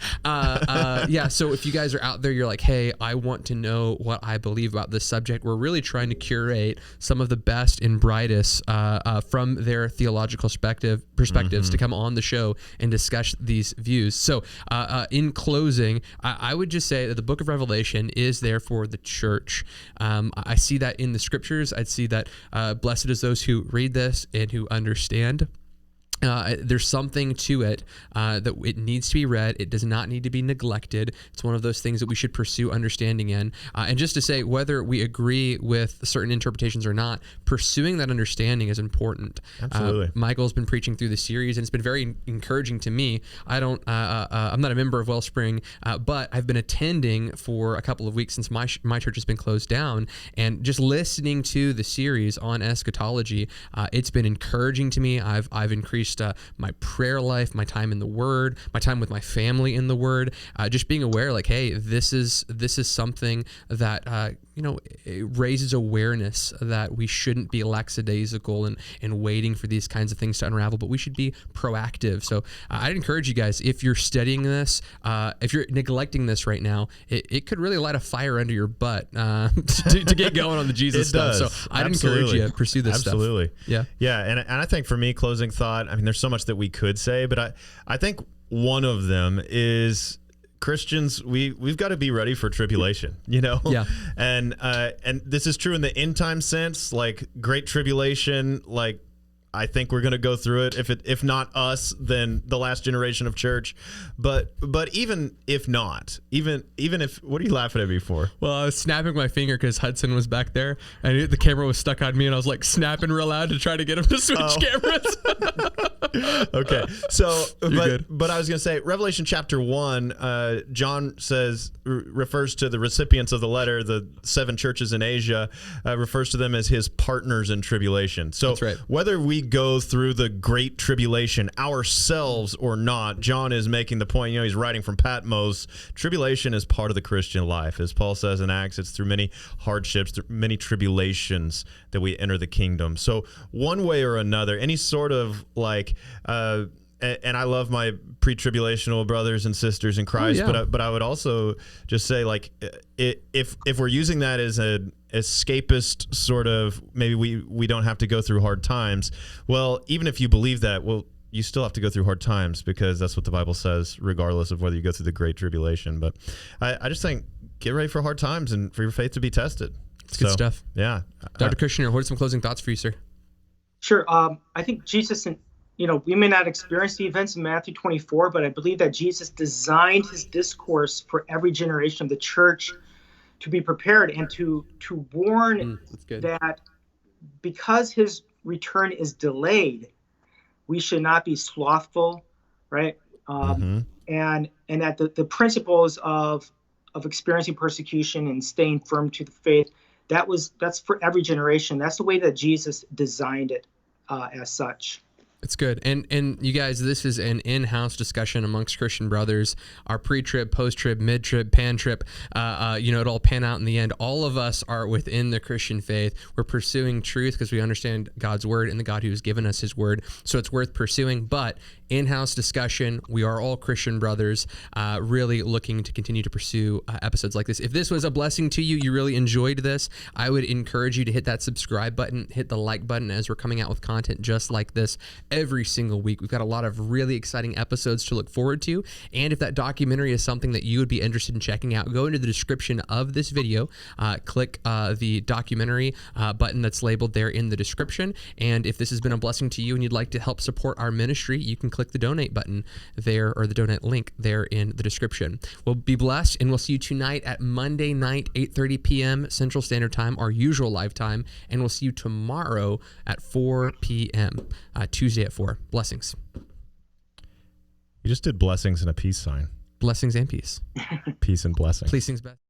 A: So if you guys are out there, you're like, hey, I want to know what I believe about this subject. We're really trying to curate some of the best and brightest from their theological perspectives to come on the show and discuss these views. So in closing, I would just say that the book of Revelation is there for the church. I see that in the scriptures. I'd see that blessed is those who read this and who understand. There's something to it that it needs to be read. It does not need to be neglected. It's one of those things that we should pursue understanding in. And just to say, whether we agree with certain interpretations or not, pursuing that understanding is important.
B: Absolutely.
A: Michael's been preaching through the series, and it's been very encouraging to me. I'm not a member of Wellspring, but I've been attending for a couple of weeks since my church has been closed down, and just listening to the series on eschatology, it's been encouraging to me. I've increased my prayer life, my time in the Word, my time with my family in the Word, just being aware, like, hey, this is something that it raises awareness that we shouldn't be lackadaisical and waiting for these kinds of things to unravel, but we should be proactive. So I'd encourage you guys, if you're studying this, if you're neglecting this right now, it could really light a fire under your butt to get going on the Jesus stuff. So I'd encourage you to pursue this stuff.
B: Absolutely.
A: Yeah.
B: And I think for me, closing thought, I mean, there's so much that we could say, but I think one of them is Christians, we've got to be ready for tribulation,
A: Yeah.
B: And this is true in the end time sense, like great tribulation, like I think we're going to go through it. If not us, then the last generation of church. But even if not, even if, what are you laughing at me for?
A: Well, I was snapping my finger because Hudson was back there, and the camera was stuck on me, and I was like snapping real loud to try to get him to switch cameras.
B: Okay, so
A: good.
B: but I was going to say Revelation chapter 1. John refers to the recipients of the letter, the 7 churches in Asia, refers to them as his partners in tribulation. So
A: that's right.
B: Whether we go through the great tribulation ourselves or not, John is making the point, he's writing from Patmos. Tribulation is part of the Christian life. As Paul says in Acts, it's through many hardships, through many tribulations that we enter the kingdom. So one way or another, any sort of like, and I love my pre-tribulational brothers and sisters in Christ, but I would also just say, like, if we're using that as an escapist sort of, maybe we don't have to go through hard times. Well, even if you believe that, well, you still have to go through hard times because that's what the Bible says, regardless of whether you go through the great tribulation. But I just think get ready for hard times and for your faith to be tested.
A: It's good stuff.
B: Yeah.
A: Dr. Kurschner, what are some closing thoughts for you, sir?
C: Sure. I think Jesus, we may not experience the events in Matthew 24, but I believe that Jesus designed his discourse for every generation of the church to be prepared and to warn that because his return is delayed, we should not be slothful, right? And that the principles of experiencing persecution and staying firm to the faith, that's for every generation. That's the way that Jesus designed it as such.
A: It's good. And you guys, this is an in-house discussion amongst Christian brothers. Our pre-trib, post-trib, mid-trib, pan-trib, it all pan out in the end. All of us are within the Christian faith. We're pursuing truth because we understand God's word and the God who has given us his word. So it's worth pursuing. But in-house discussion. We are all Christian brothers, really looking to continue to pursue episodes like this. If this was a blessing to you, you really enjoyed this, I would encourage you to hit that subscribe button, hit the like button, as we're coming out with content just like this every single week. We've got a lot of really exciting episodes to look forward to. And if that documentary is something that you would be interested in checking out, go into the description of this video, click the documentary button that's labeled there in the description. And if this has been a blessing to you and you'd like to help support our ministry, you can click the donate button there, or the donate link there in the description. We'll be blessed, and we'll see you tonight at Monday night, 8:30 p.m. Central Standard Time, our usual live time. And we'll see you tomorrow at 4 p.m., Tuesday at 4. Blessings.
B: You just did blessings and a peace sign.
A: Blessings and peace.
B: Peace and blessings.
A: Blessings best.